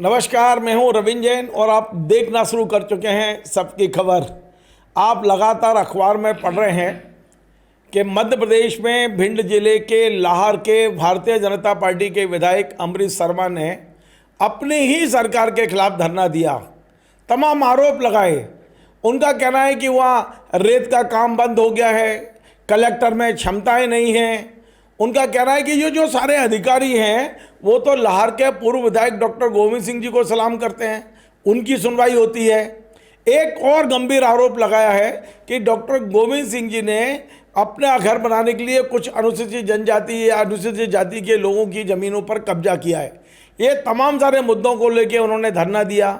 नमस्कार, मैं हूं रविंद्र जैन और आप देखना शुरू कर चुके हैं सबकी खबर। आप लगातार अखबार में पढ़ रहे हैं कि मध्य प्रदेश में भिंड जिले के लाहर के भारतीय जनता पार्टी के विधायक अमरीश शर्मा ने अपनी ही सरकार के खिलाफ धरना दिया, तमाम आरोप लगाए। उनका कहना है कि वहाँ रेत का काम बंद हो गया है, कलेक्टर में क्षमताएं नहीं हैं। उनका कहना है कि ये जो सारे अधिकारी हैं वो तो लाहर के पूर्व विधायक डॉक्टर गोविंद सिंह जी को सलाम करते हैं, उनकी सुनवाई होती है। एक और गंभीर आरोप लगाया है कि डॉक्टर गोविंद सिंह जी ने अपना घर बनाने के लिए कुछ अनुसूचित जनजाति या अनुसूचित जाति के लोगों की ज़मीनों पर कब्जा किया है। ये तमाम सारे मुद्दों को लेकर उन्होंने धरना दिया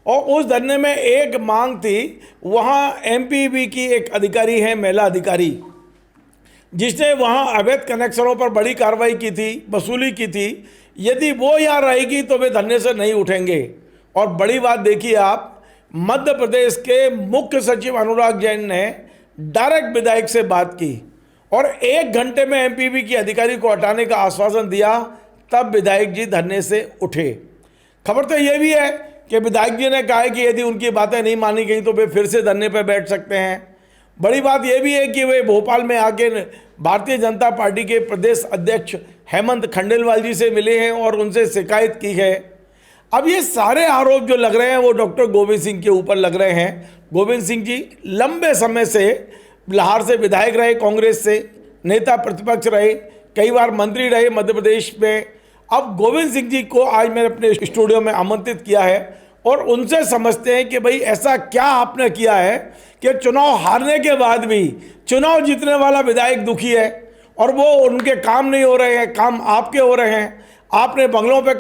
और उस धरने में एक मांग थी, वहाँ एमपीबी की एक अधिकारी है, महिला अधिकारी, जिसने वहाँ अवैध कनेक्शनों पर बड़ी कार्रवाई की थी, वसूली की थी। यदि वो यहाँ रहेगी तो वे धरने से नहीं उठेंगे। और बड़ी बात देखिए आप, मध्य प्रदेश के मुख्य सचिव अनुराग जैन ने डायरेक्ट विधायक से बात की और 1 घंटे में एमपीबी की अधिकारी को हटाने का आश्वासन दिया, तब विधायक जी धरने से उठे। खबर तो ये भी है कि विधायक जी ने कहा है कि यदि उनकी बातें नहीं मानी गई तो वे फिर से धरने पर बैठ सकते हैं। बड़ी बात यह भी है कि वे भोपाल में आके भारतीय जनता पार्टी के प्रदेश अध्यक्ष हेमंत खंडेलवाल जी से मिले हैं और उनसे शिकायत की है। अब ये सारे आरोप जो लग रहे हैं वो डॉक्टर गोविंद सिंह के ऊपर लग रहे हैं। गोविंद सिंह जी लंबे समय से लाहौर से विधायक रहे, कांग्रेस से नेता प्रतिपक्ष रहे, कई बार मंत्री रहे मध्य प्रदेश में। अब गोविंद सिंह जी को आज मैंने अपने स्टूडियो में आमंत्रित किया है और उनसे समझते हैं कि भाई ऐसा क्या आपने किया है कि चुनाव हारने के बाद भी चुनाव जीतने वाला विधायक दुखी है और वो उनके काम नहीं हो रहे हैं, काम आपके हो रहे हैं। आपने बंगलों पे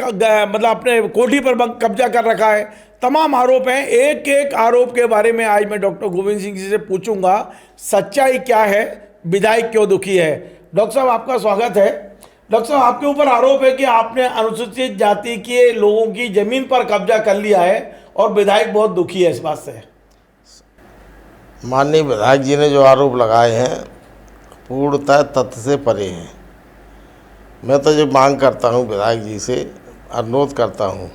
मतलब अपने कोठी पर कब्जा कर रखा है। तमाम आरोप हैं। एक एक आरोप के बारे में आज मैं डॉक्टर गोविंद सिंह जी से पूछूंगा सच्चाई क्या है, विधायक क्यों दुखी है। डॉक्टर साहब, आपका स्वागत है। डॉक्टर साहब, आपके ऊपर आरोप है कि आपने अनुसूचित जाति के लोगों की जमीन पर कब्जा कर लिया है और विधायक बहुत दुखी है इस बात से। माननीय विधायक जी ने जो आरोप लगाए हैं पूर्णतः तथ्य से परे हैं। मैं तो जो मांग करता हूं, विधायक जी से अनुरोध करता हूं,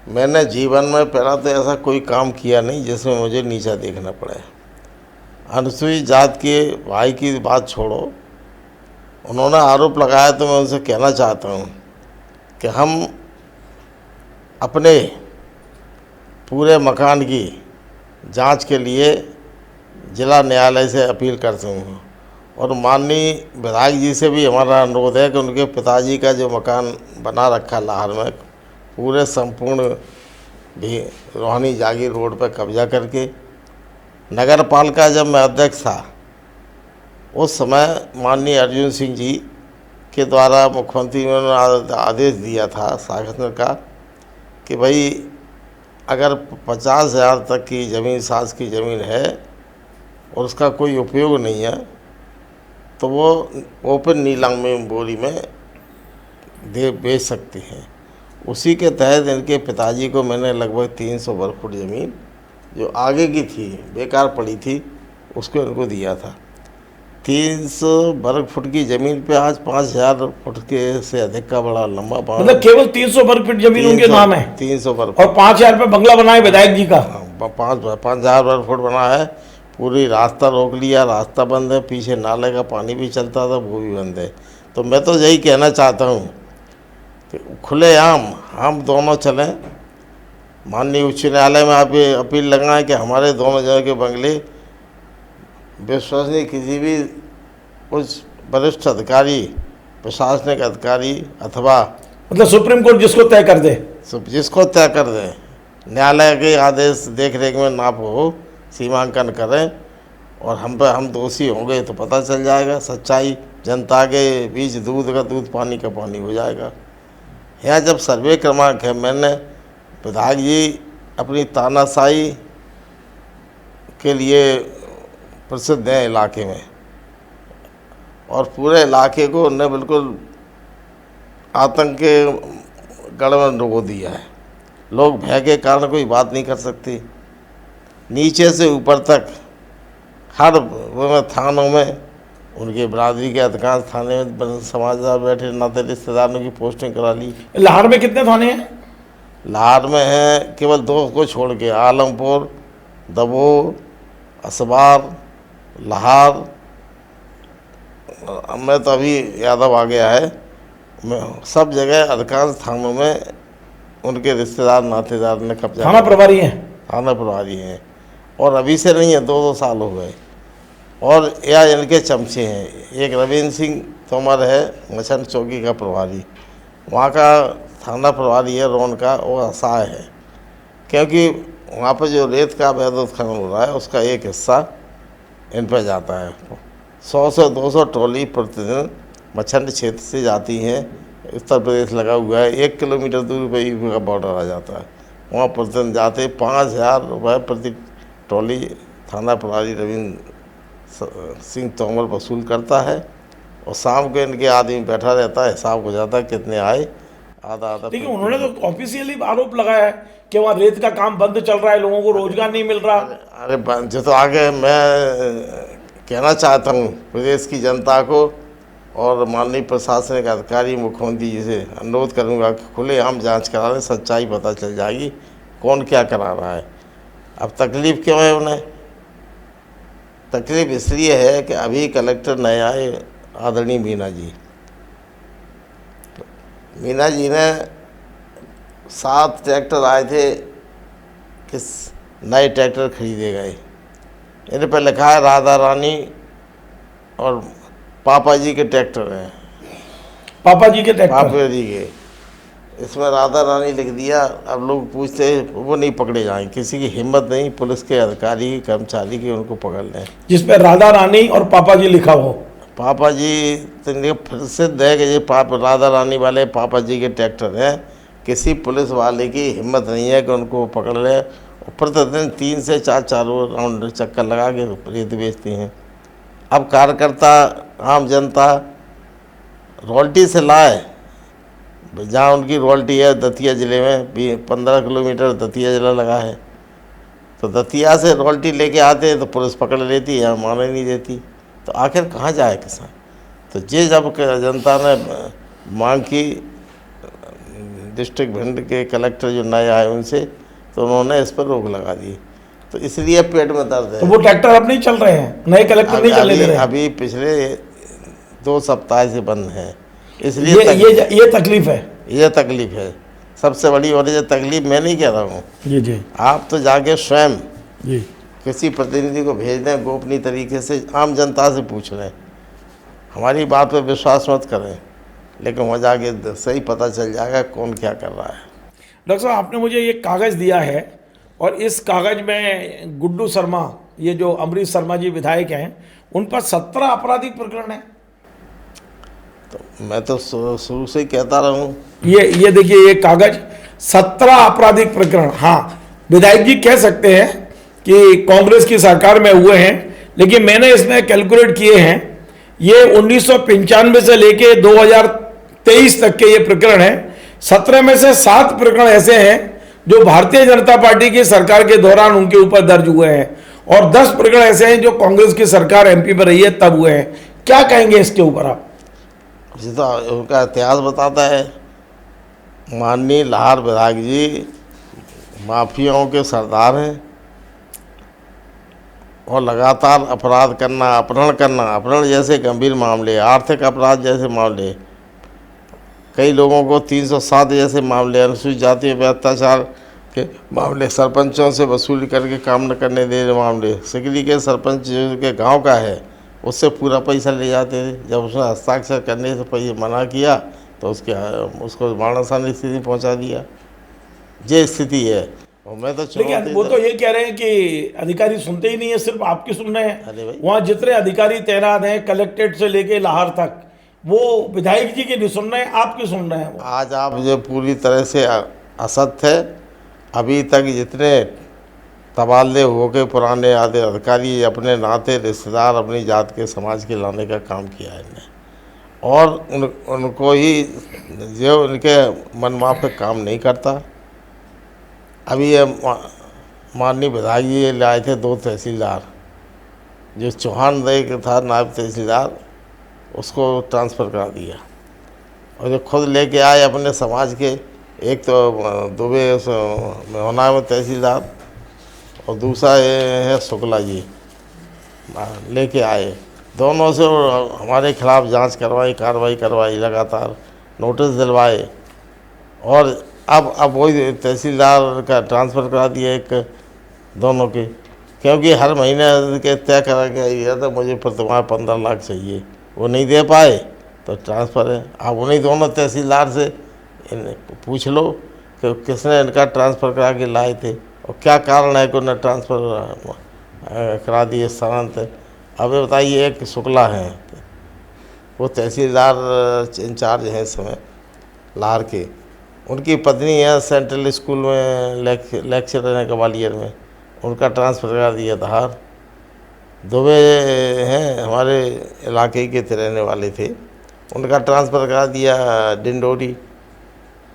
मैंने जीवन में पहला तो ऐसा कोई काम किया नहीं जिसमें मुझे नीचा देखना पड़े। अनुसूचित जात के भाई की बात छोड़ो, उन्होंने आरोप लगाया तो मैं उनसे कहना चाहता हूं कि हम अपने पूरे मकान की जांच के लिए जिला न्यायालय से अपील करते हूँ और माननीय विधायक जी से भी हमारा अनुरोध है कि उनके पिताजी का जो मकान बना रखा लाहौर में, पूरे संपूर्ण भी रोहानी जागीर रोड पर कब्जा करके, नगर पालिका जब मैं अध्यक्ष था उस समय माननीय अर्जुन सिंह जी के द्वारा मुख्यमंत्री ने आदेश दिया था शासन का कि भाई अगर 50,000 तक की ज़मीन साज की ज़मीन है और उसका कोई उपयोग नहीं है तो वो ओपन नीलामी बोली में बेच सकते हैं। उसी के तहत इनके पिताजी को मैंने लगभग 300 वर्ग फुट ज़मीन जो आगे की थी, बेकार पड़ी थी, उसको इनको दिया था। 300 वर्ग फुट की ज़मीन पे आज 5,000 फुट के से अधिक का बड़ा लंबा बांध, मतलब केवल 300 वर्ग फीट जमीन उनके नाम है। 300 वर्ग और 5,000 रुपये बंगला बना है विधायक जी का। 5,000 वर्ग फुट बना है। पूरी रास्ता रोक लिया, रास्ता बंद है, पीछे नाले का पानी भी चलता था वो भी बंद है। तो मैं तो यही कहना चाहता हूँ कि खुलेआम हम दोनों चलें, माननीय उच्च न्यायालय में आप ये अपील लगाएं कि हमारे दोनों जगह के बंगले विश्वसनीय किसी भी कुछ वरिष्ठ अधिकारी, प्रशासनिक अधिकारी अथवा मतलब सुप्रीम कोर्ट जिसको तय कर दे, न्यायालय के आदेश देख रेख में नाप हो, सीमांकन करें और हम दोषी होंगे तो पता चल जाएगा सच्चाई। जनता के बीच दूध का दूध, पानी का पानी हो जाएगा। यहाँ जब सर्वे क्रमांक है, मैंने विधायक जी अपनी तानाशाही के लिए प्रसिद्ध हैं इलाके में और पूरे इलाके को उन्हें बिल्कुल आतंक के गढ़ में डुबो दिया है। लोग भय के कारण कोई बात नहीं कर सकते। नीचे से ऊपर तक हर थानों में उनके बरादरी के अधिकांश थाने में समाजदार बैठे, नाते रिश्तेदारों की पोस्टिंग करा ली। लाहौर में कितने थाने हैं? लाहौर में हैं केवल 2 को छोड़ के, आलमपुर, दबोह, असबार, लाहौर। मैं तो अभी यादव आ गया है, मैं सब जगह अधिकांश थानों में उनके रिश्तेदार नातेदार ने कब्जा थाना प्रभारी हैं। थाना प्रभारी हैं, और अभी से नहीं है, 2-2 साल हो गए। और या इनके चमचे हैं। एक रविंद्र सिंह तोमर है मछन चौकी का प्रभारी, वहाँ का थाना प्रभारी है रोन का, वो असहाय है, क्योंकि वहाँ पर जो रेत का अवैध उत्खनन हो रहा है उसका एक हिस्सा इन पर जाता है। 100 से 200 ट्रॉली प्रतिदिन मछंड क्षेत्र से जाती हैं। उत्तर प्रदेश लगा हुआ है, 1 किलोमीटर दूर पर यूपी का बॉर्डर आ जाता है। वहाँ प्रतिदिन जाते 5,000 रुपये प्रति ट्रॉली थाना प्रभारी रविंद्र सिंह तोमर वसूल करता है। और शाम को इनके आदमी बैठा रहता है, हिसाब हो जाता है कितने आए, आधा आधा। देखिए, उन्होंने तो ऑफिशियली आरोप लगाया है कि वहाँ रेत का काम बंद चल रहा है, लोगों को रोजगार नहीं मिल रहा। अरे जो तो आगे मैं कहना चाहता हूँ प्रदेश की जनता को और माननीय प्रशासनिक अधिकारी मुख्यमंत्री जी से अनुरोध करूँगा कि खुलेआम जांच करा लें, सच्चाई पता चल जाएगी कौन क्या करा रहा है। अब तकलीफ़ क्यों है उन्हें? तकलीफ़ इसलिए है कि अभी कलेक्टर नए आए आदरणीय मीना जी। मीना जी ने 7 ट्रैक्टर आए थे, किस नए ट्रैक्टर खरीदे गए। इन्हें पर लिखा है राधा रानी और पापा जी के ट्रैक्टर हैं, पापा जी के ट्रैक्टर। पापा जी के, इसमें राधा रानी लिख दिया। अब लोग पूछते हैं, वो नहीं पकड़े जाएं, किसी की हिम्मत नहीं पुलिस के अधिकारी कर्मचारी की उनको पकड़ लें जिस पे राधा रानी और पापा जी लिखा हो। पापा जी तो प्रसिद्ध है कि ये राधा रानी वाले पापा जी के ट्रैक्टर हैं। किसी पुलिस वाले की हिम्मत नहीं है कि उनको पकड़ ले। प्रतिदिन 3 से 4 राउंड चक्कर लगा के रेत बेचती हैं। अब कार्यकर्ता आम जनता रॉयल्टी से लाए, जहाँ उनकी रॉयल्टी है दतिया ज़िले में 15 किलोमीटर दतिया ज़िला लगा है, तो दतिया से रॉयल्टी लेके आते हैं तो पुलिस पकड़ लेती है, माने नहीं देती। तो आखिर कहाँ जाए किसान? तो ये जब जनता ने मांग की डिस्ट्रिक्ट भिंड के कलेक्टर जो नए आए उनसे, तो उन्होंने इस पर रोक लगा दी। तो इसलिए पेट में दर्द है। तो वो ट्रैक्टर अब नहीं चल रहे हैं, नए कलेक्टर नहीं चलने दे रहे हैं। अभी पिछले 2 सप्ताह से बंद है, इसलिए ये तकलीफ है। ये तकलीफ है सबसे बड़ी। और ये तकलीफ मैं नहीं कह रहा हूँ जी जी, आप तो जाके स्वयं जी किसी प्रतिनिधि को भेज दें, गोपनीय तरीके से आम जनता से पूछ लें। हमारी बात पर विश्वास मत करें, लेकिन वहाँ जाके सही पता चल जाएगा कौन क्या कर रहा है। डॉक्टर साहब, आपने मुझे ये कागज़ दिया है और इस कागज़ में गुड्डू शर्मा, ये जो अमरीश शर्मा जी विधायक हैं, उन पर 17 आपराधिक प्रकरण है। तो मैं तो शुरू से ही कहता रहा हूँ, ये देखिए, ये कागज़ 17 आपराधिक प्रकरण। हाँ, विधायक जी कह सकते हैं कि कांग्रेस की सरकार में हुए हैं, लेकिन मैंने इसमें कैलकुलेट किए हैं, ये 1995 से लेके 2023 तक के ये प्रकरण हैं। 17 में से 7 प्रकरण ऐसे हैं जो भारतीय जनता पार्टी की सरकार के दौरान उनके ऊपर दर्ज हुए हैं, और 10 प्रकरण ऐसे हैं जो कांग्रेस की सरकार एमपी पर रही है तब हुए हैं। क्या कहेंगे इसके ऊपर आप? जी, तो उनका इतिहास बताता है। माननीय लाहौर विधायक जी माफियाओं के सरदार हैं और लगातार अपराध करना, अपहरण जैसे गंभीर मामले, आर्थिक अपराध जैसे मामले, कई लोगों को 307 जैसे मामले, अनुसूचित जाति पर अत्याचार के मामले, सरपंचों से वसूली करके काम न करने देने मामले। सिकरी के सरपंच जो के गांव का है उससे पूरा पैसा ले जाते थे। जब उसने हस्ताक्षर करने से पहले मना किया तो उसको मानसानी स्थिति पहुंचा दिया। ये स्थिति है। और मैं तो लेकिन वो तो ये कह रहे हैं कि अधिकारी सुनते ही नहीं है, सिर्फ आपकी सुन रहे हैं। अरे भाई, वहाँ जितने अधिकारी तैनात हैं कलेक्ट्रेट से लेके लाहौर तक, वो विधायक जी की नहीं सुन रहे हैं, आपकी सुन रहे हैं। आज आप जो पूरी तरह से असत्य है। अभी तक जितने तबादले हो के पुराने आधे अधिकारी अपने नाते रिश्तेदार अपनी जात के समाज के लाने का काम किया है इन्हें, और उनको ही जो उनके मनमाफिक काम नहीं करता। अभी ये माननीय विधायक जी लाए थे 2 तहसीलदार, जो चौहान दे था नायब तहसीलदार, उसको ट्रांसफ़र करा दिया। और जो खुद लेके आए अपने समाज के एक तो दुबे मेहना में तहसीलदार और दूसरा ये है शुक्ला जी लेके आए। दोनों से हमारे खिलाफ जांच करवाई, कार्रवाई करवाई, लगातार नोटिस दिलवाए और अब वही तहसीलदार का ट्रांसफ़र करा दिया एक दोनों के, क्योंकि हर महीने के तय करा के ये तो मुझे तुम्हारा 15 लाख चाहिए, वो नहीं दे पाए तो ट्रांसफ़र है। अब उन्हीं दोनों तहसीलदार से पूछ लो कि किसने इनका ट्रांसफ़र करा के लाए थे और क्या कारण है कि उन्हें ट्रांसफ़र करा दिए, स्थानांतरित। अब ये बताइए, एक शुक्ला हैं, वो तहसीलदार इंचार्ज हैं इस समय लाहौर के, उनकी पत्नी है सेंट्रल स्कूल में लेक्चरर है ग्वालियर में, उनका ट्रांसफ़र करा दिया धार। दुबे हैं हमारे इलाके के रहने वाले थे, उनका ट्रांसफ़र करा दिया डिंडोरी,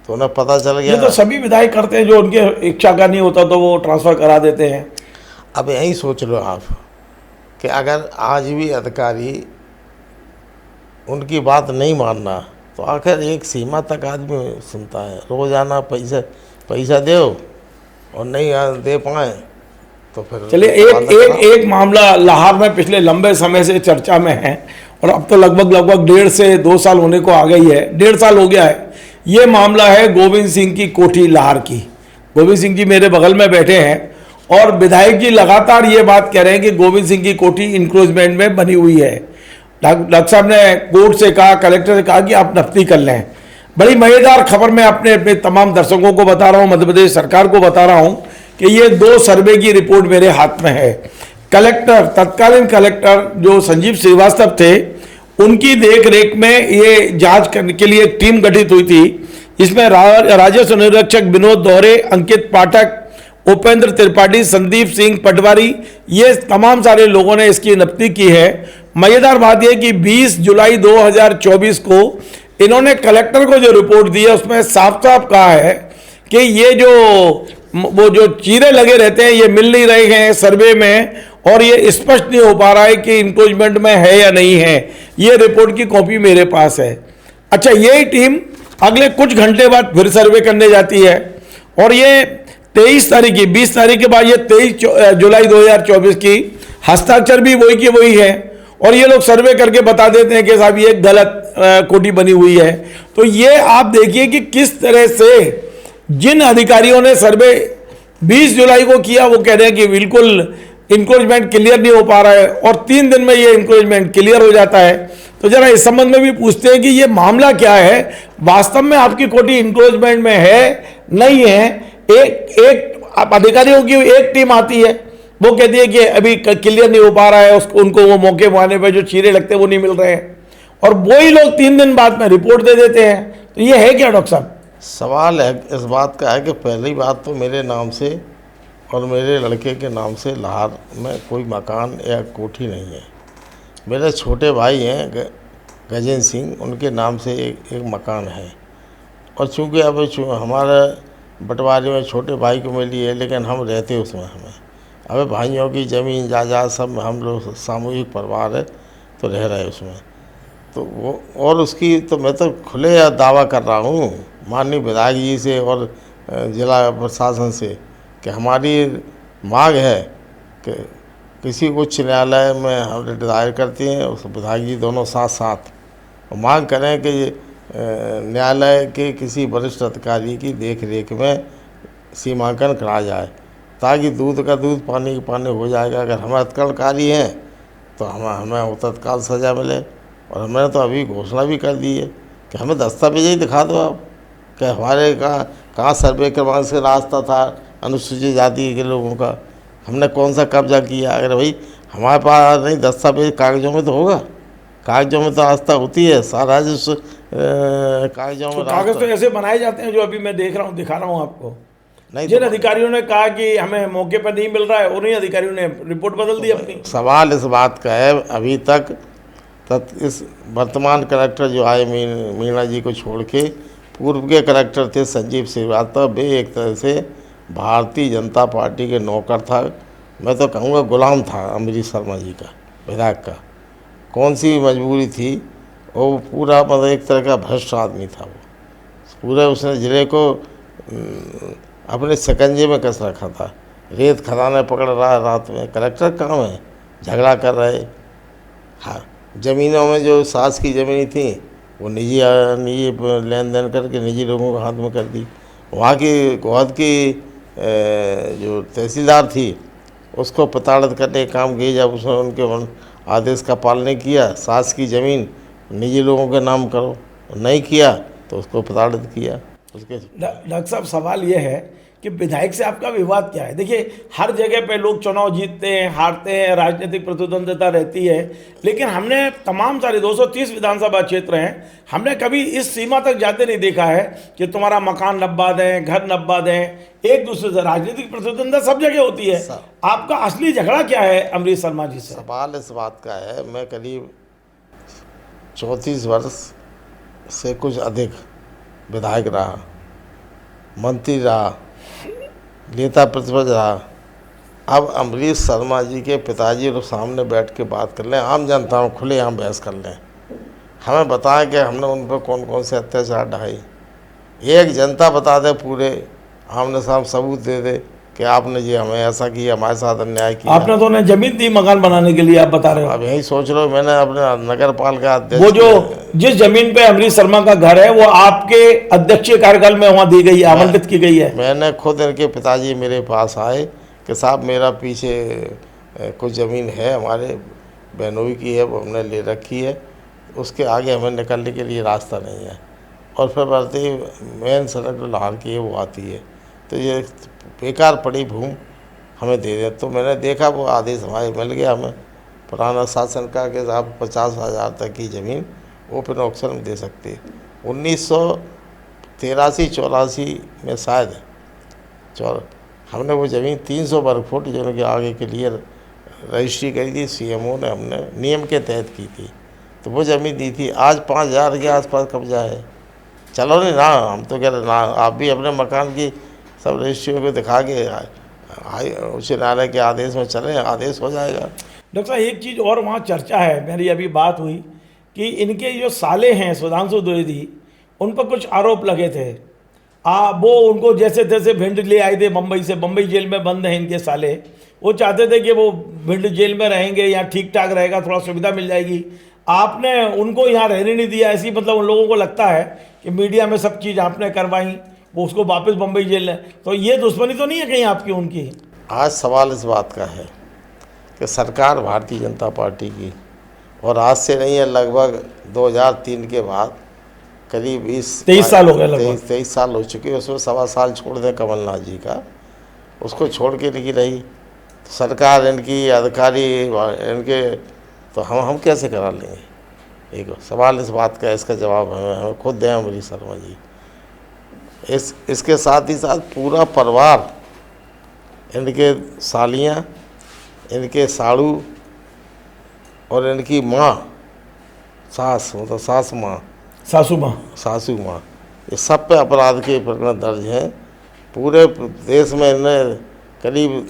तो उन्हें पता चल गया। ये तो सभी विधायक करते हैं, जो उनके इच्छा का नहीं होता तो वो ट्रांसफ़र करा देते हैं। अब यही सोच लो आप कि अगर आज भी अधिकारी उनकी बात नहीं मानना तो आखिर एक सीमा तक आदमी सुनता है। रोज़ाना पैसा दो और नहीं दे पाए तो फिर चलिए, एक मामला लाहौर में पिछले लंबे समय से चर्चा में है और अब तो लगभग 1.5 से 2 साल होने को आ गई है, 1.5 साल हो गया है। ये मामला है गोविंद सिंह की कोठी लाहौर की। गोविंद सिंह जी मेरे बगल में बैठे हैं और विधायक जी लगातार ये बात कह रहे हैं कि गोविंद सिंह की कोठी इंक्रोचमेंट में बनी हुई है। डॉक्टर साहब ने कोर्ट से कहा, कलेक्टर से कहा कि आप नफ्ती कर लें। बड़ी मज़ेदार खबर मैं अपने तमाम दर्शकों को बता रहा हूँ, मध्य प्रदेश सरकार को बता रहा हूँ कि ये 2 सर्वे की रिपोर्ट मेरे हाथ में है। कलेक्टर, तत्कालीन कलेक्टर जो संजीव श्रीवास्तव थे, उनकी देखरेख में ये जांच करने के लिए एक टीम गठित हुई थी। इसमें राजस्व निरीक्षक विनोद दोहरे, अंकित पाठक, उपेंद्र त्रिपाठी, संदीप सिंह पटवारी, ये तमाम सारे लोगों ने इसकी नियुक्ति की है। मज़ेदार बात यह कि 20 जुलाई 2024 को इन्होंने कलेक्टर को जो रिपोर्ट दी है उसमें साफ साफ कहा है कि ये जो चीरे लगे रहते हैं ये मिल नहीं रहे हैं सर्वे में और ये स्पष्ट नहीं हो पा रहा है कि इंक्रोचमेंट में है या नहीं है। ये रिपोर्ट की कॉपी मेरे पास है। अच्छा, यही टीम अगले कुछ घंटे बाद फिर सर्वे करने जाती है और ये 23 तारीख की, 20 तारीख के बाद ये 23 जुलाई 2024 की हस्ताक्षर भी वही की वही है और ये लोग सर्वे करके बता देते हैं कि साहब ये गलत कोठी बनी हुई है। तो ये आप देखिए कि किस तरह से जिन अधिकारियों ने सर्वे 20 जुलाई को किया वो कह रहे हैं कि बिल्कुल इंक्रोचमेंट क्लियर नहीं हो पा रहा है और 3 दिन में ये इंक्रोचमेंट क्लियर हो जाता है। तो जरा इस संबंध में भी पूछते हैं कि ये मामला क्या है, वास्तव में आपकी कोठी इंक्रोचमेंट में है नहीं है। एक अधिकारियों की एक टीम आती है, वो कहती है कि अभी क्लियर नहीं हो पा रहा है, उसको उनको वो मौके पाने पे जो चीरे लगते हैं वो नहीं मिल रहे हैं और वही लोग 3 दिन बाद में रिपोर्ट दे देते हैं। तो ये है क्या डॉक्टर साहब? सवाल है इस बात का है कि पहली बात तो मेरे नाम से और मेरे लड़के के नाम से लाहौर में कोई मकान या कोठी नहीं है। मेरे छोटे भाई हैं गजेंद्र सिंह, उनके नाम से एक मकान है और चूँकि अब हमारे बंटवारे में छोटे भाई को मिली है लेकिन हम रहते उसमें हमें अब भाइयों की ज़मीन जायदाद सब हम लोग सामूहिक परिवार है तो रह रहे उसमें। तो वो और उसकी तो मैं तो खुले दावा कर रहा हूँ माननीय विधायक जी से और जिला प्रशासन से कि हमारी मांग है कि किसी उच्च न्यायालय में हम दायर करते हैं, उस विधायक जी दोनों साथ साथ मांग करें कि न्यायालय के किसी वरिष्ठ अधिकारी की देख रेख में सीमांकन करा जाए ताकि दूध का दूध पानी का पानी हो जाएगा। अगर हम अतकलकारी हैं तो हमें तत्काल सज़ा मिले और हमने तो अभी घोषणा भी कर दी है कि हमें दस्तावेज ही दिखा दो आप कि हमारे कहाँ सर्वे क्रमांक से रास्ता था अनुसूचित जाति के लोगों का, हमने कौन सा कब्जा किया। अगर भाई हमारे पास नहीं दस्तावेज कागज़ों में तो होगा, कागज़ों में तो आस्था होती है सारा कागज़ों में। कागज़ तो ऐसे बनाए जाते हैं जो अभी मैं देख रहा हूँ, दिखा रहा हूँ आपको। नहीं जिन अधिकारियों ने कहा कि हमें मौके पर नहीं मिल रहा है उन्हीं अधिकारियों ने रिपोर्ट बदल दी अपनी। सवाल इस बात का है अभी तक इस वर्तमान कलेक्टर जो आए मीणा जी को छोड़ के पूर्व के कलेक्टर थे संजीव श्रीवास्तव, वे एक तरह से भारतीय जनता पार्टी के नौकर था, मैं तो कहूँगा गुलाम था अमरीश शर्मा जी का, विधायक का। कौन सी मजबूरी थी, वो पूरा मतलब एक तरह का भ्रष्ट आदमी था वो। पूरे उसने ज़िले को अपने शिकंजे में कस रखा था। रेत खदाने पकड़ रहा है रात में, कलेक्टर काम है, झगड़ा कर रहे। हाँ, ज़मीनों में जो सास की ज़मीन थी वो निजी लेन देन करके निजी लोगों के हाथ में कर दी। वहाँ की गोहद की जो तहसीलदार थी उसको प्रताड़ित करने का काम किया, जब उसने उनके आदेश का पालन नहीं किया, सास की ज़मीन निजी लोगों के नाम करो, नहीं किया तो उसको प्रताड़ित किया उसके। डॉक्टर साहब, सवाल ये है कि विधायक से आपका विवाद क्या है? देखिए, हर जगह पे लोग चुनाव जीतते हैं, हारते हैं, राजनीतिक प्रतिद्वंद्विता रहती है, लेकिन हमने तमाम सारे 230 विधानसभा क्षेत्र हैं, हमने कभी इस सीमा तक जाते नहीं देखा है कि तुम्हारा मकान नब्बा दें, घर नब्बा दें। एक दूसरे से राजनीतिक प्रतिद्वंद्विता सब जगह होती है, आपका असली झगड़ा क्या है अमरीश शर्मा जी से? सवाल इस बात का है, मैं करीब 34 वर्ष से कुछ अधिक विधायक रहा, मंत्री रहा, नेता प्रतिपक्ष रहा। अब अमरीश शर्मा जी के पिताजी लोग सामने बैठ के बात कर लें, आम जनता में खुलेआम बहस कर लें, हमें बताएं कि हमने उन पर कौन कौन से अत्याचार ढाए। एक जनता बता दे, पूरे आमने सामने सबूत दे दे कि आपने जी हमें ऐसा किया, हमारे साथ अन्याय किया। आपने तो उन्हें जमीन दी मकान बनाने के लिए, आप बता रहे हो। अब यही सोच लो, मैंने अपने नगर पालिका अध्यक्ष, वो जो जिस जमीन पे अमरीश शर्मा का घर है वो आपके अध्यक्षीय कार्यकाल में वहाँ दी गई है, आवंटित की गई है। मैंने खुद इनके पिताजी मेरे पास आए कि साहब मेरा पीछे कुछ ज़मीन है, हमारे बहनोई की है, वो हमने ले रखी है, उसके आगे हमें निकलने के लिए रास्ता नहीं है, और फिर बढ़ती मेन सड़क जो लाहौर की है वो आती है, तो ये बेकार पड़ी भूमि हमें दे दें। तो मैंने देखा वो आदेश हमारे मिल गया हमें, पुराना शासन का कि आप 50,000 तक की ज़मीन ओपन ऑक्शन में दे सकते हैं। 1983-84 में शायद हमने वो ज़मीन 300 वर्ग फुट जो कि आगे के लिए रजिस्ट्री करी थी, CMO ने हमने नियम के तहत की थी, तो वो ज़मीन दी थी। आज 5,000 के आसपास कब्जा है। चलो नहीं ना, हम तो कह रहे ना, आप भी अपने मकान की सब रजिस्ट्रियों को दिखा के उच्च न्यायालय के आदेश में चले, आदेश हो जाएगा। डॉक्टर साहब, एक चीज़ और वहाँ चर्चा है, मेरी अभी बात हुई कि इनके जो साले हैं सुधांशु द्विवेदी, उन पर कुछ आरोप लगे थे। वो उनको जैसे तैसे भिंड ले आए थे मुंबई से, मुंबई जेल में बंद हैं इनके साले। वो चाहते थे कि वो भिंड जेल में रहेंगे, यहाँ ठीक ठाक रहेगा, थोड़ा सुविधा मिल जाएगी। आपने उनको यहाँ रहने नहीं दिया, ऐसी मतलब उन लोगों को लगता है कि मीडिया में सब चीज़ आपने करवाई, वो उसको वापस मुंबई जेल है। तो ये दुश्मनी तो नहीं है कहीं आपकी उनकी? आज सवाल इस बात का है कि सरकार भारतीय जनता पार्टी की, और आज से नहीं है, लगभग 2003 के बाद करीब 23 साल हो गए, लगभग 23 साल हो चुके। उसमें 1.25 साल छोड़ दें कमलनाथ जी का, उसको छोड़ के नहीं रही तो सरकार इनकी अधिकारी इनके, तो हम कैसे करा लेंगे? एक सवाल इस बात का, इसका जवाब हमें खुद दें अमरीश शर्मा जी। इसके साथ ही साथ पूरा परिवार, इनके सालियाँ, इनके साड़ू और इनकी माँ, सास मतलब सासू माँ, ये सब पे अपराध के प्रकरण दर्ज हैं। पूरे देश में इन्हें करीब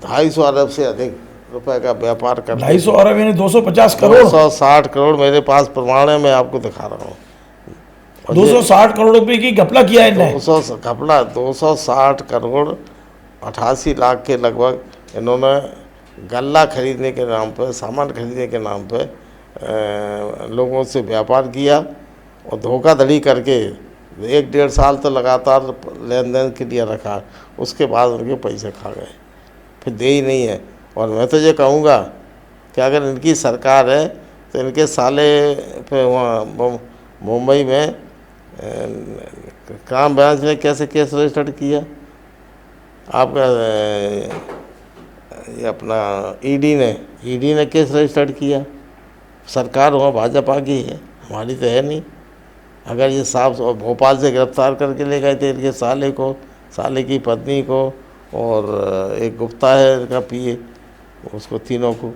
250 अरब से अधिक रुपए का व्यापार कर, 250 अरब यानी 250 करोड़, 260 करोड़ मेरे पास प्रमाण है, मैं आपको दिखा रहा हूँ। 260 करोड़ रुपए की घपला किया इन्हें। 260 करोड़ 88 लाख के लगभग इन्होंने गल्ला खरीदने के नाम पर, सामान खरीदने के नाम पर लोगों से व्यापार किया, और धोखाधड़ी करके 1-1.5 साल तो लगातार लेन देन के लिए रखा। उसके बाद उनके पैसे खा गए, फिर दे ही नहीं है। और मैं तो ये कहूँगा कि अगर इनकी सरकार है तो इनके साले पे वहाँ मुंबई में क्राइम ब्रांच ने कैसे केस रजिस्टर्ड किया, आपका ये अपना ईडी ने केस रजिस्टर्ड किया। सरकार वहाँ भाजपा की है, हमारी तो है नहीं। अगर ये साहब भोपाल से गिरफ्तार करके ले गए थे इनके साले को, साले की पत्नी को, और एक गुप्ता है इनका पीए, उसको, तीनों को,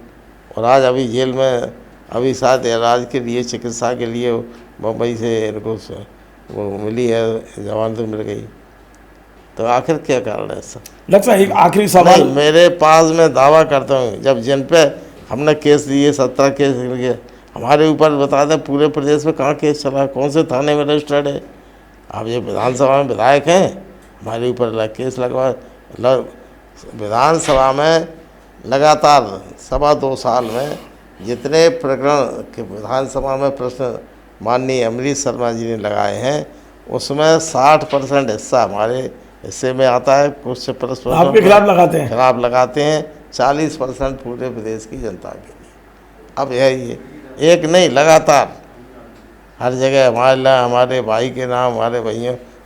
और आज अभी जेल में, अभी शायद इलाज के लिए, चिकित्सा के लिए मुंबई से इनको वो मिली है, जमानत मिल गई। तो आखिर क्या कारण है ऐसा? डॉक्टर साहब, एक आखिरी सवाल। मेरे पास मैं दावा करता हूँ, जब जिन पे हमने केस दिए, 17 केस हमारे ऊपर, बता दें पूरे प्रदेश में कहाँ केस चला, कौन से थाने में रजिस्टर्ड है? आप ये विधानसभा में विधायक हैं, हमारे ऊपर केस लगवा विधानसभा में लगातार 2.25 साल में जितने प्रकरण के विधानसभा में प्रश्न माननीय अमरीश शर्मा जी ने लगाए हैं, उसमें 60% हिस्सा हमारे हिस्से में आता है। कुछ प्रश्न आपके खिलाफ लगाते हैं? खिलाफ लगाते हैं। 40% पूरे प्रदेश की जनता के लिए। अब ये एक नहीं, लगातार हर जगह हमारे भाई के नाम, हमारे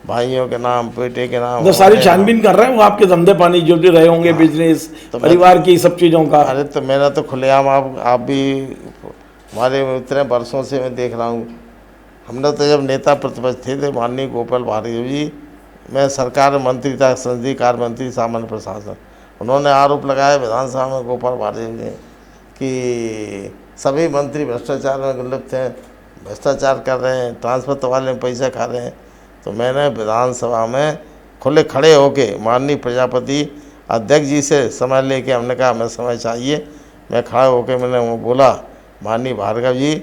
भाइयों के नाम, बेटे के नाम, तो सारी छानबीन कर रहे हैं वो आपके धंधे पानी जो भी रहे होंगे, बिजनेस, तो परिवार की सब चीज़ों का। अरे तो मेरा तो खुलेआम आप भी हमारे इतने वर्षों से मैं देख रहा हूँ। हमने तो जब नेता प्रतिपक्ष थे माननीय गोपाल भार्गव जी, मैं सरकार मंत्री था, संसदीय कार्य मंत्री, सामान्य प्रशासन, उन्होंने आरोप लगाया विधानसभा में गोपाल भार्गव ने कि सभी मंत्री भ्रष्टाचार में लिप्त हैं, भ्रष्टाचार कर रहे हैं, ट्रांसफर वाले में पैसा खा रहे हैं। तो मैंने विधानसभा में खड़े होके माननीय प्रजापति अध्यक्ष जी से समय लेके हमने कहा हमें समय चाहिए। मैं खड़ा होके मैंने वो बोला, माननीय भार्गव जी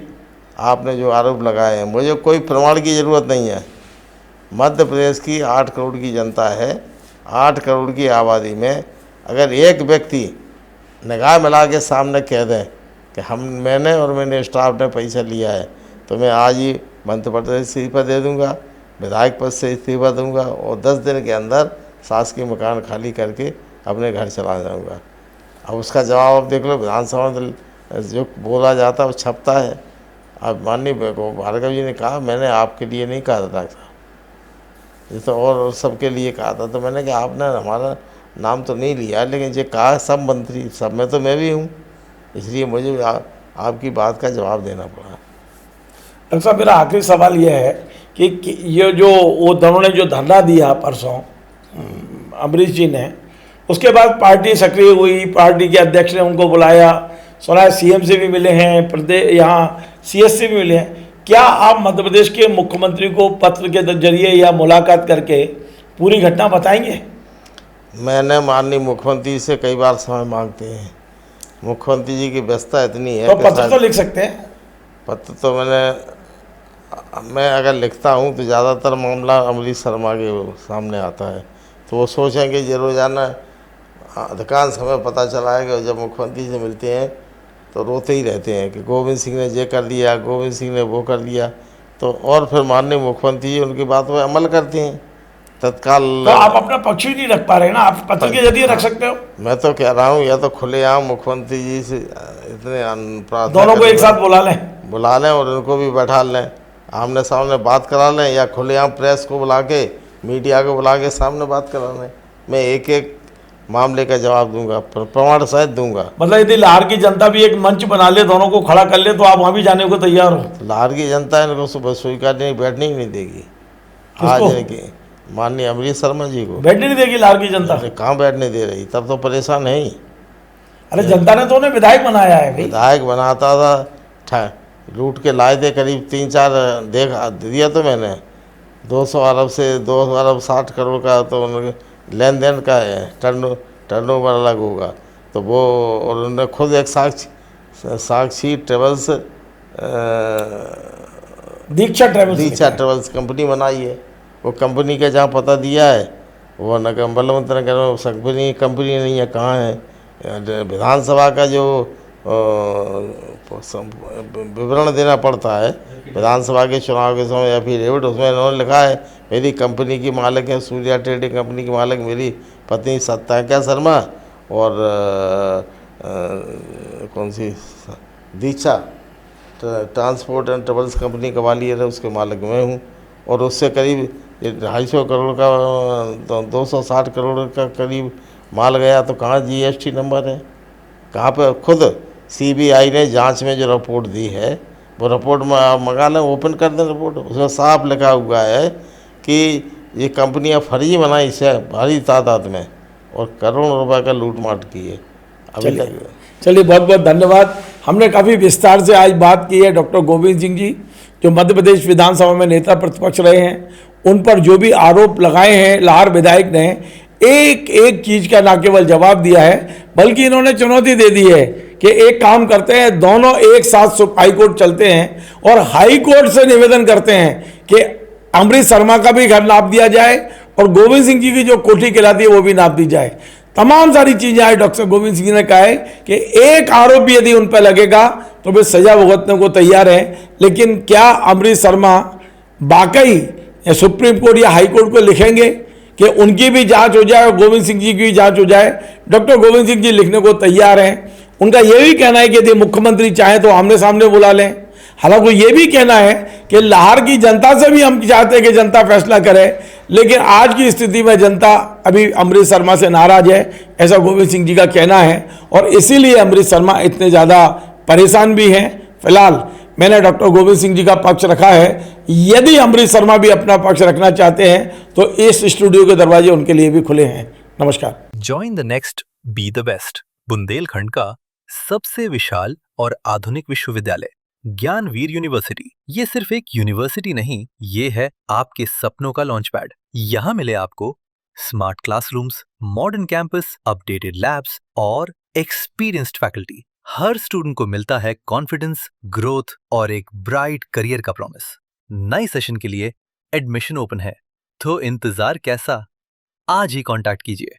आपने जो आरोप लगाए हैं, मुझे कोई प्रमाण की ज़रूरत नहीं है। मध्य प्रदेश की 8 करोड़ की जनता है। 8 करोड़ की आबादी में अगर एक व्यक्ति निगाह मिला के सामने कह दें कि मैंने और मेरे स्टाफ ने पैसा लिया है, तो मैं आज ही मंत्रिपद से इस्तीफा दे दूंगा, विधायक पद से इस्तीफा दूंगा और 10 दिन के अंदर शासकीय मकान खाली करके अपने घर चला जाऊंगा। अब उसका जवाब आप देख लो, विधानसभा में जो बोला जाता है वो छपता है। अब माननीय भार्गव जी ने कहा मैंने आपके लिए नहीं कहा था डॉक्टर साहब, ये तो और सबके लिए कहा था। तो मैंने कहा आपने हमारा नाम तो नहीं लिया, लेकिन ये कहा सब मंत्री, सब में तो मैं भी हूँ, इसलिए मुझे आपकी बात का जवाब देना पड़ा। डॉक्टर साहब मेरा आखिरी सवाल यह है कि ये जो वो दोनों ने जो धरना दिया परसों अमरीश जी ने, उसके बाद पार्टी सक्रिय हुई, पार्टी के अध्यक्ष ने उनको बुलाया, सुना है सीएम से भी मिले हैं, प्रदेश यहाँ सीएस से भी मिले हैं। क्या आप मध्य प्रदेश के मुख्यमंत्री को पत्र के जरिए या मुलाकात करके पूरी घटना बताएंगे? मैंने माननीय मुख्यमंत्री से कई बार समय मांगते हैं, मुख्यमंत्री जी की व्यस्तता इतनी है। तो पत्र तो लिख सकते हैं? पत्र तो मैं अगर लिखता हूँ तो ज़्यादातर मामला अमरीश शर्मा के सामने आता है, तो वो सोचेंगे ये रोज़ाना अधिकांश समय पता चला है कि जब मुख्यमंत्री से मिलते हैं तो रोते ही रहते हैं कि गोविंद सिंह ने ये कर दिया, गोविंद सिंह ने वो कर दिया। तो और फिर माननीय मुख्यमंत्री जी उनकी बात पर अमल करते हैं तत्काल। तो आप अपना पक्ष ही नहीं रख पा रहे ना, आप पत्र के जरिए रख सकते हो। मैं तो कह रहा हूँ या तो खुलेआम मुख्यमंत्री जी से इतने दोनों को एक साथ बुला लें और उनको भी बैठा लें, आमने सामने बात करा लें, या खुलेआम प्रेस को बुला के, मीडिया को बुला के सामने बात करा लें। मैं एक एक मामले का जवाब दूंगा, प्रमाण सहित दूंगा। मतलब यदि लाहौर की जनता भी एक मंच बना ले, दोनों को खड़ा कर ले, तो आप वहाँ भी जाने को तैयार हो? लाहौर की जनता इनको सुबह स्वीकार नहीं, बैठने ही नहीं देगी। आज माननीय अमरीश शर्मा जी को बैठने नहीं देगी लाहौर की जनता? कहाँ बैठने दे रही, तब तो परेशान है ही। अरे जनता ने तो उन्हें विधायक बनाया है। विधायक बनाता था, लूट के लाए थे करीब 3-4 दिया तो मैंने 200 अरब से 2 अरब 60 करोड़ का तो लेन देन का है, टर्नओवर अलग होगा। तो वो और उन्होंने खुद एक साक्षी ट्रेवल्स दीक्षा ट्रेवल्स कंपनी बनाई है। वो कंपनी का जहाँ पता दिया है वो बलवंत नगर कंपनी नहीं है, कहाँ है। विधानसभा का जो विवरण देना पड़ता है विधानसभा के चुनाव के समय या फिर एफिडेविट, उसमें इन्होंने लिखा है मेरी कंपनी की मालिक है, सूर्या ट्रेडिंग कंपनी की मालिक मेरी पत्नी सत्याग्या शर्मा, और कौन सी दीक्षा ट्रांसपोर्ट एंड ट्रेवल्स कंपनी का वालियर है, उसके मालिक मैं हूँ। और उससे करीब 250 करोड़ का 260 करोड़ का करीब माल गया। तो कहाँ जीएसटी नंबर है, कहाँ पे? खुद सीबीआई ने जांच में जो रिपोर्ट दी है वो रिपोर्ट में आप मंगा लें, ओपन कर दें रिपोर्ट, उसमें साफ लिखा हुआ है कि ये कंपनियां फर्जी बनाई से भारी तादाद में और करोड़ों रुपए का लूट माट की है अभी तक। चलिए बहुत बहुत धन्यवाद। हमने काफ़ी विस्तार से आज बात की है डॉक्टर गोविंद सिंह जी, जो मध्य प्रदेश विधानसभा में नेता प्रतिपक्ष रहे हैं, उन पर जो भी आरोप लगाए हैं लाहौर विधायक ने, एक एक चीज़ का न केवल जवाब दिया है बल्कि इन्होंने चुनौती दे दी है कि एक काम करते हैं, दोनों एक साथ हाई कोर्ट चलते हैं और हाई कोर्ट से निवेदन करते हैं कि अमृत शर्मा का भी घर नाप दिया जाए और गोविंद सिंह जी की जो कोठी कहलाती है वो भी नाप दी जाए। तमाम सारी चीजें आज डॉक्टर गोविंद सिंह ने कहा है कि एक आरोपी यदि उन पर लगेगा तो वे सजा भुगतने को तैयार हैं। लेकिन क्या अमृत शर्मा वाकई सुप्रीम कोर्ट या हाई कोर्ट को लिखेंगे कि उनकी भी जांच हो जाए और गोविंद सिंह जी की भी जांच हो जाए? डॉक्टर गोविंद सिंह जी लिखने को तैयार हैं। उनका यह भी कहना है कि यदि मुख्यमंत्री चाहे तो आमने सामने बुला लें। हालांकि ये भी कहना है कि लाहौर की जनता से भी हम चाहते हैं कि जनता फैसला करे, लेकिन आज की स्थिति में जनता अभी अमृत शर्मा से नाराज है, ऐसा गोविंद सिंह जी का कहना है। और इसीलिए अमृत शर्मा इतने ज़्यादा परेशान भी हैं। फिलहाल मैंने डॉक्टर गोविंद सिंह जी का पक्ष रखा है। यदि अमृत शर्मा भी अपना पक्ष रखना चाहते हैं तो इस स्टूडियो के दरवाजे उनके लिए भी खुले हैं। नमस्कार। Join the next be the best, Bundelkhand का सबसे विशाल और आधुनिक विश्वविद्यालय ज्ञानवीर यूनिवर्सिटी। ये सिर्फ एक यूनिवर्सिटी नहीं, ये है आपके सपनों का लॉन्च पैड। यहाँ मिले आपको smart classrooms, modern campus, updated labs और एक्सपीरियंस्ड फैकल्टी। हर स्टूडेंट को मिलता है कॉन्फिडेंस, ग्रोथ और एक ब्राइट करियर का प्रॉमिस। नए सेशन के लिए एडमिशन ओपन है, तो इंतजार कैसा? आज ही कांटेक्ट कीजिए।